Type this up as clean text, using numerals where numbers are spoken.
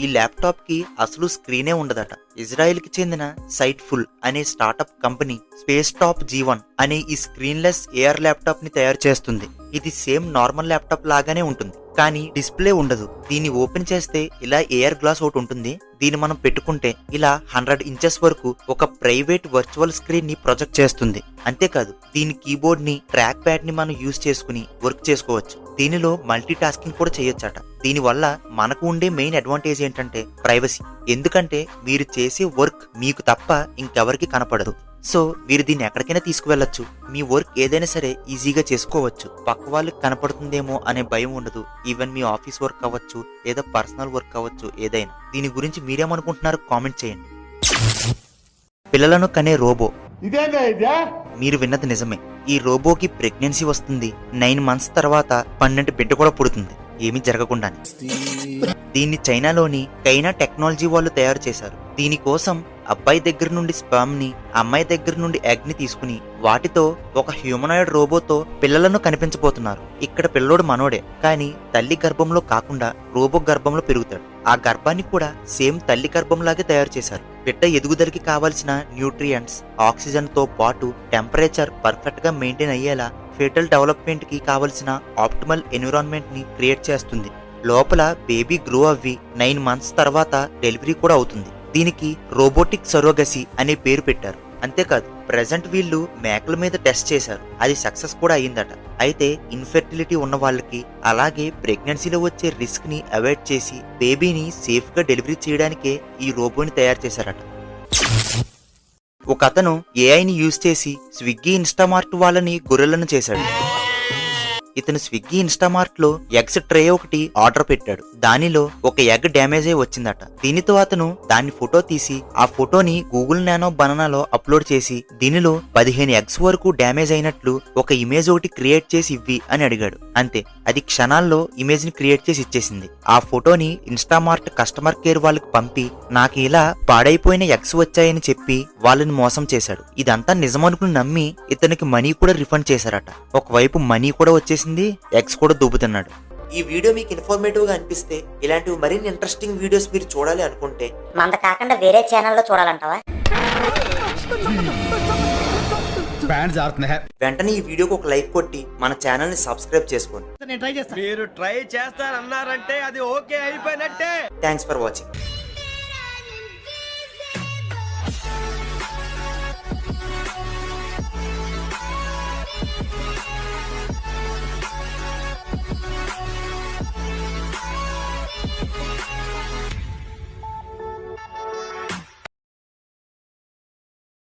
ఈ ల్యాప్టాప్ కి అసలు స్క్రీనే ఉండదట. ఇజ్రాయెల్ కి చెందిన సైట్ఫుల్ అనే startup company space top G1 అనే ఈ స్క్రీన్లెస్ ఏఆర్ ల్యాప్టాప్ ని తయారు చేస్తుంది. ఇది సేమ్ నార్మల్ ల్యాప్టాప్ లాగానే ఉంటుంది, కానీ డిస్ప్లే ఉండదు. దీన్ని ఓపెన్ చేస్తే ఇలా ఏఆర్ గ్లాస్ ఒకటి ఉంటుంది. దీన్ని మనం పెట్టుకుంటే ఇలా 100 ఇంచెస్ వరకు ఒక ప్రైవేట్ వర్చువల్ స్క్రీన్ ని ప్రొజెక్ట్ చేస్తుంది. అంతేకాదు దీని కీబోర్డ్ ని, ట్రాక్ ప్యాడ్ ని మనం యూజ్ చేసుకుని వర్క్ చేసుకోవచ్చు. దీనిలో మల్టీ టాస్కింగ్ కూడా చేయొచ్చట. దీని వల్ల మనకు ఉండే మెయిన్ అడ్వాంటేజ్ ఏంటంటే ప్రైవసీ. ఎందుకంటే మీరు చేసే వర్క్ మీకు తప్ప ఇంకెవరికి కనపడదు. సో మీరు దీన్ని ఎక్కడికైనా తీసుకువెళ్ళొచ్చు. మీ వర్క్ ఏదైనా సరే ఈజీగా చేసుకోవచ్చు. పక్క వాళ్ళకి కనపడుతుందేమో అనే భయం ఉండదు. ఈవెన్ మీ ఆఫీస్ వర్క్ అవ్వచ్చు లేదా పర్సనల్ వర్క్ అవ్వచ్చు, ఏదైనా. దీని గురించి మీరేమనుకుంటున్నారో కామెంట్ చేయండి. పిల్లలను కనే రోబో. మీరు విన్నది నిజమే. ఈ రోబోకి ప్రెగ్నెన్సీ వస్తుంది. 9 మంత్స్ తర్వాత 12 బిడ్డ కూడా పుడుతుంది, ఏమీ జరగకుండానే. దీన్ని చైనాలోని కైనా టెక్నాలజీ వాళ్ళు తయారు చేశారు. దీనికోసం అబ్బాయి దగ్గర నుండి స్పర్మ్ ని, అమ్మాయి దగ్గర నుండి ఎగ్ ని తీసుకుని వాటితో ఒక హ్యూమనాయిడ్ రోబోతో పిల్లలను కనిపించబోతున్నారు. ఇక్కడ పిల్లోడు మనోడే, కానీ తల్లి గర్భంలో కాకుండా రోబో గర్భంలో పెరుగుతాడు. ఆ గర్భాన్ని కూడా సేమ్ తల్లి గర్భంలాగే తయారు చేశారు. బిడ్డ ఎదుగుదలకి కావాల్సిన న్యూట్రియంట్స్, ఆక్సిజన్ తో పాటు టెంపరేచర్ పర్ఫెక్ట్ గా మెయింటైన్ అయ్యేలా ఫెటల్ డెవలప్మెంట్ కి కావలసిన ఆప్టిమల్ ఎన్విరాన్మెంట్ ని క్రియేట్ చేస్తుంది. లోపల బేబీ గ్రో అవ్వి 9 మంత్స్ తర్వాత డెలివరీ కూడా అవుతుంది. దీనికి రోబోటిక్ సరోగసీ అనే పేరు పెట్టారు. అంతేకాదు ప్రెజెంట్ వీళ్ళు మేకల మీద టెస్ట్ చేశారు. అది సక్సెస్ కూడా అయ్యిందట. అయితే ఇన్ఫెర్టిలిటీ ఉన్న వాళ్ళకి, అలాగే ప్రెగ్నెన్సీలో వచ్చే రిస్క్ ని అవాయిడ్ చేసి బేబీని సేఫ్ గా డెలివరీ చేయడానికే ఈ రోబోని తయారు చేశారట. ఒక అతను ఏఐని యూజ్ చేసి స్విగ్గీ, ఇన్స్టామార్ట్ వాళ్ళని గొర్రెలను చేశాడు. ఇతను స్విగ్గీ, ఇన్స్టామార్ట్ లో ఎగ్స్ ట్రే ఒకటి ఆర్డర్ పెట్టాడు. దానిలో ఒక ఎగ్ డ్యామేజ్ అయి వచ్చిందట. దీనితో అతను దాన్ని ఫోటో తీసి ఆ ఫోటోని గూగుల్ నానో బనానాలో అప్లోడ్ చేసి దీనిలో 15 ఎగ్స్ వరకు డ్యామేజ్ అయినట్లు ఒక ఇమేజ్ ఒకటి క్రియేట్ చేసి ఇవ్వి అని అడిగాడు. అంతే, అది క్షణాల్లో ఇమేజ్ ని క్రియేట్ చేసి ఇచ్చేసింది. ఆ ఫోటోని ఇన్స్టామార్ట్ కస్టమర్ కేర్ వాళ్ళకి పంపి నాకు ఇలా పాడైపోయిన ఎగ్స్ వచ్చాయని చెప్పి వాళ్ళని మోసం చేశాడు. ఇదంతా నిజమనుకుని నమ్మి ఇతనికి మనీ కూడా రిఫండ్ చేశారట. ఒకవైపు మనీ కూడా వచ్చేసి ఎగ్స్ కూడా దూపుతున్నాడు. ఈ వీడియో మీకు ఇన్ఫర్మేటివ్ గా అనిపిస్తే ఇలాంటివి మరిన్ని ఇంట్రెస్టింగ్ వీడియోస్ మీరు చూడాలి అనుకుంటే మంద కాకుండా వేరే ఛానల్లో చూడాలంటావా? వెంటనే ఈ వీడియోకి ఒక లైక్ కొట్టి మన ఛానల్ ని సబ్స్క్రైబ్ చేసుకోండి. మీరు ట్రై చేస్తారన్నారంటే అది ఓకే అయిపోయినట్టే. Thanks for watching.